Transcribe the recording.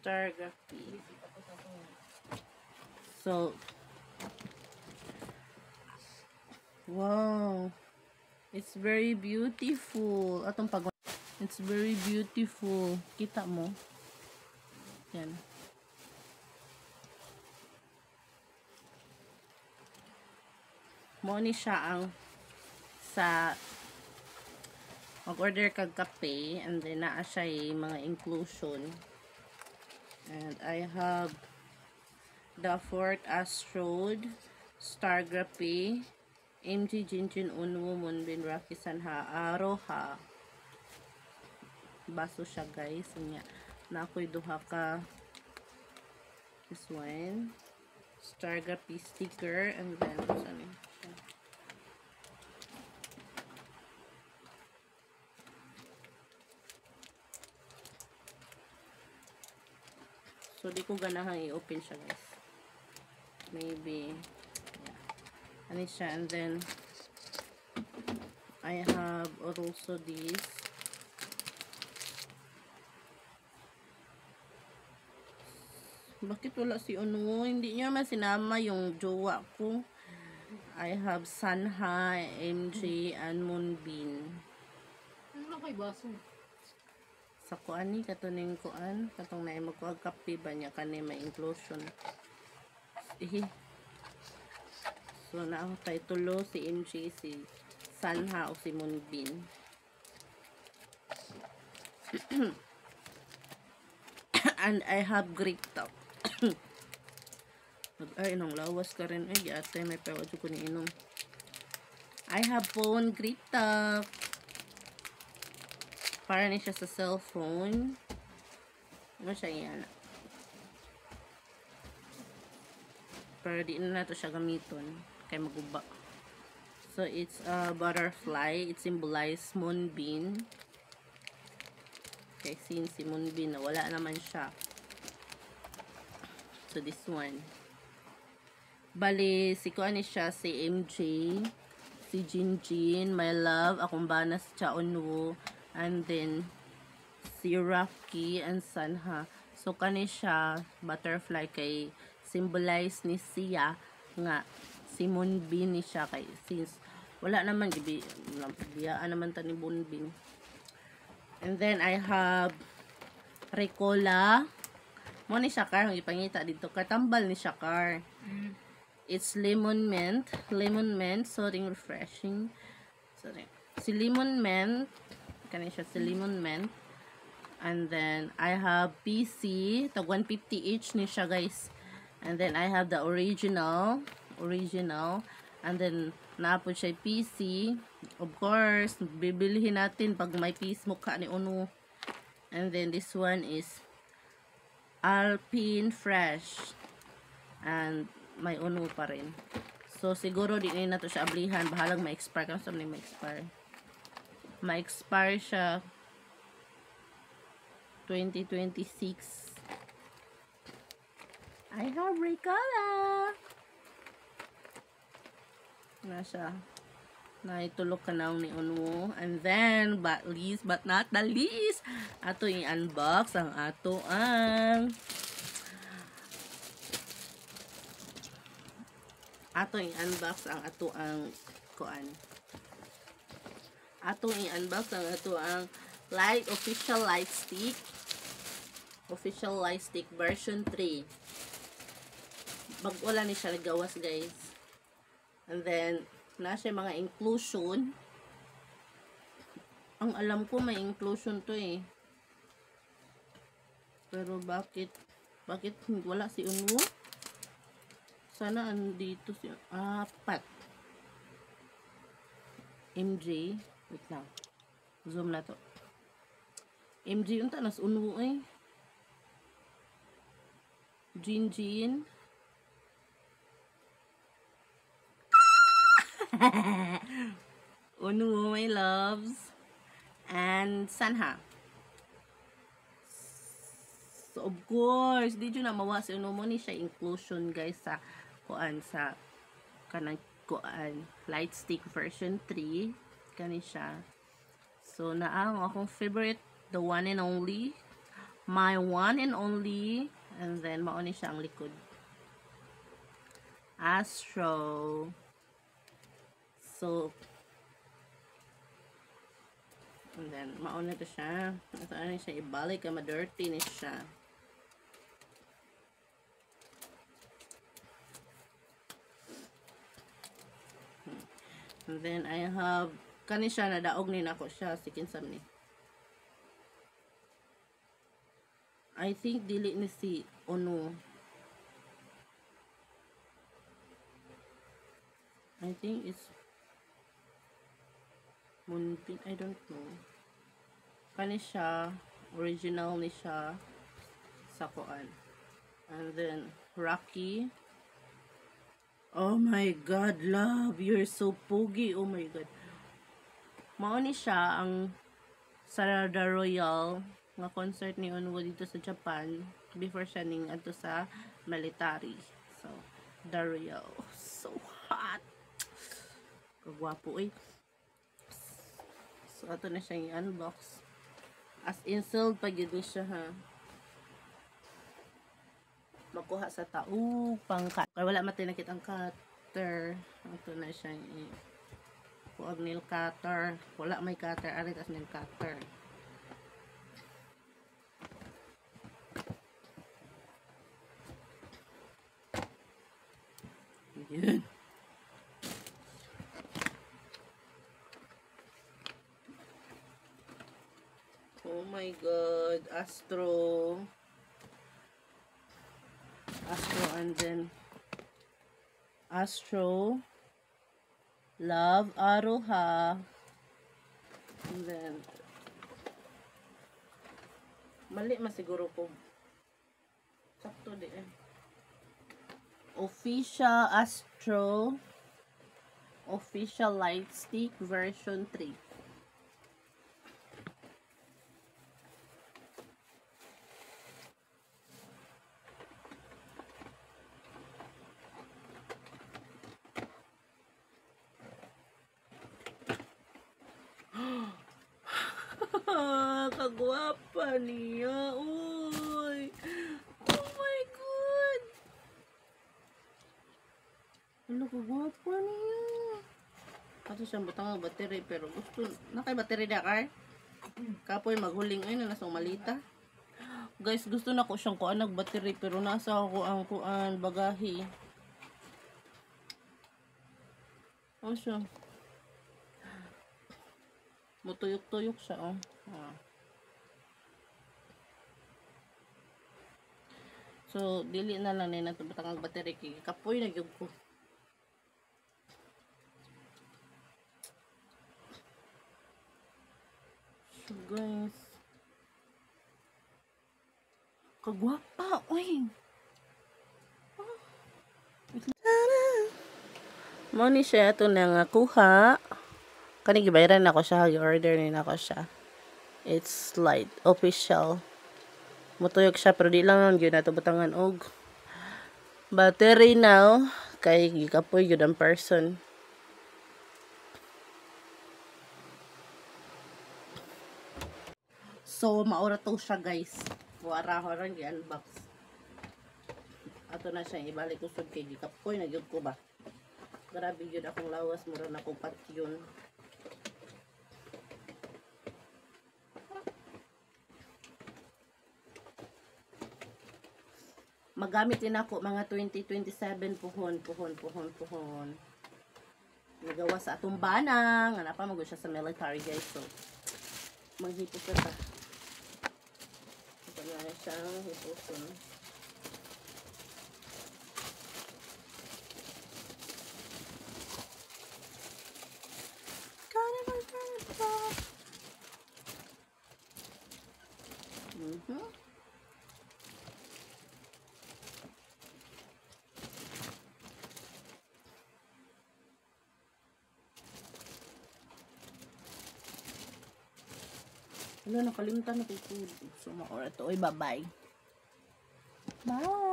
Stargraphy. So, wow. It's very beautiful. Atong pag it's very beautiful. Kita mo? Yan. Mo ni siya ang sa mag-order kag kape and then naa siya mga inclusion. And I have the Fort Astrode, Stargraphy, MG Jinjin Unwo Moonbin Rocky Sanha Aroha. Baso siya guys. Nya na ako'y duha ka this one. Stargraphy sticker and then saan siya? So di ko ganahang i-open siya guys. Maybe yeah. Ano siya, and then I have also this bakit wala si Unwo? Hindi niya masinama yung jowa ko. I have Sanha, MJ, and Moonbin. Ano lang kay baso? Sa kuan ni katuning kuan katong naay magkuag kape ba niya kani may inclusion. So na ako tay tulo si MJ, si Sanha o si Moonbin. And I have grape top. Ay nang lawas ka rin ay ate may pewa jud ko ni inom. I have phone grape top. Para ni siya sa cellphone. Ano siya yan? Pero di na nato siya gamiton. Kaya maguba. So, it's a butterfly. It symbolizes Moonbin. Okay, since si Moonbin na wala naman siya. So, this one. Bali, si kuan ni siya, si MJ, si Jinjin, my love, akong banas siya Unwo, and then si Rocky and Sanha. So kani siya butterfly kay symbolize ni siya nga si Moonbin ni siya kay since wala naman biyaan naman ta ni Moonbin. And then I have Ricola. Mo ni siya kar ipangita dito katambal ni siya kar. It's lemon mint, soothing, refreshing. Sorry. Si lemon mint kani siya si lemon mint. And then I have PC, tag 150 each ni siya guys. And then I have the original, and then naapod siya PC. Of course, bibilihin natin pag may piece mukha ni Unwo. And then this one is Alpine Fresh, and may Unwo pa rin. So siguro di na to siya ablihan, bahalang ma-expire kasi ma-expire siya 2026. I have Ricola. Nasa naitulog ka na ni Unwo. And then, but not the least, ato i-unbox ang ato ang kuan. Atong i-unbox ang ato ang official light stick version 3. Bago lang ni siya gawas guys. And then nasa mga inclusion. Ang alam ko may inclusion to eh. Pero bakit wala si Unwo? Sana andito si apat. MJ, wait lang. Zoom na to. MJ unta nas Unwo eh. Jinjin. Unwo, my loves. And Sanha. So, of course, di na mawa si Unwo mo ni siya inclusion guys sa kuan sa kanang kuan light stick version 3 kani siya. So naang akong favorite, the one and only My one and only. And then, mauni siya ang likod. Astro. So, and then, mauna to siya. Ito ano siya, ibalik ka, ma-dirty ni siya. And then, I have, kani siya, nadaog ni nako siya, sikinsam ni. I think, dili ni si Ono. I think it's Moonpin, I don't know. Kani siya, original ni siya sa kuan. And then, Rocky. Oh my God, love, you're so pogi. Oh my God. Mao ni siya ang Sarada Royal nga concert ni Onwo dito sa Japan before siya ning adto sa military. So, the Royal. So hot. Kagwapo eh. So, ato na siya i-unbox. As in, sold pag yun siya ha. Makuha sa taog, pang-cut. Kaya wala matinakit ang cutter. Ato na siya kuag nail cutter. Wala may cutter. Arit as nail cutter. Yun. Oh my God, Astro, and then Astro, Love, Aroha, and then mali masiguro ko, sakto di eh. Official Astro, official light stick version 3. Kagwapa niya. Uy. Oh my God. Ano, kagwapa niya. Ato siyang butang ang battery pero gusto. Nakay battery na kar? Kapoy maghuling ay na nasong malita. Guys, gusto na ko siyang kuan nag-battery pero nasa ako ang kuan bagahe. Ano siya? Mutuyok-tuyok siya, oh. So, dili na lang na batang battery kay kapoy na gyud ko. So, guys. Kagwapa, oy. Mo ni siya ito na nga kuha. Kani gibayaran na ako siya, gi-order ni ako siya. It's light official. Mutuyok siya pero di lang lang gyud nato butangan og battery now kay gikapoy gyud ang person. So maura to siya guys. Wara horang gi-unbox. Ato na siya ibalik usod kay gikapoy na gyud ko ba. Grabe gyud akong lawas mura na ko patyon. Magamit din ako mga 2027 puhon. Nagawa sa atong banang. Ano pa, mag siya sa military guys. So, maghipos na ta. Ito na siyang hiposon. Wala, nakalimutan na ko. So, maura to. Oy, bye-bye. Bye!